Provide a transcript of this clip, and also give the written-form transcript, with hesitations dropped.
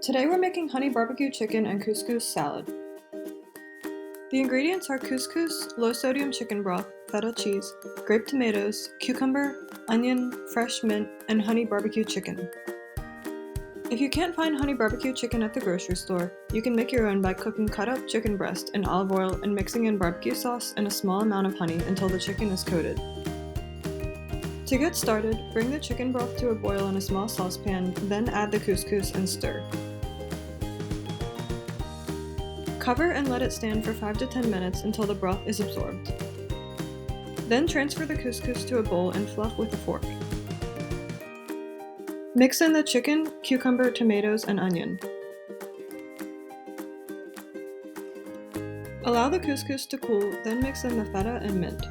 Today we're making honey barbecue chicken and couscous salad. The ingredients are couscous, low-sodium chicken broth, feta cheese, grape tomatoes, cucumber, onion, fresh mint, and honey barbecue chicken. If you can't find honey barbecue chicken at the grocery store, you can make your own by cooking cut-up chicken breast in olive oil and mixing in barbecue sauce and a small amount of honey until the chicken is coated. To get started, bring the chicken broth to a boil in a small saucepan, then add the couscous and stir. Cover and let it stand for 5 to 10 minutes until the broth is absorbed. Then transfer the couscous to a bowl and fluff with a fork. Mix in the chicken, cucumber, tomatoes, and onion. Allow the couscous to cool, then mix in the feta and mint.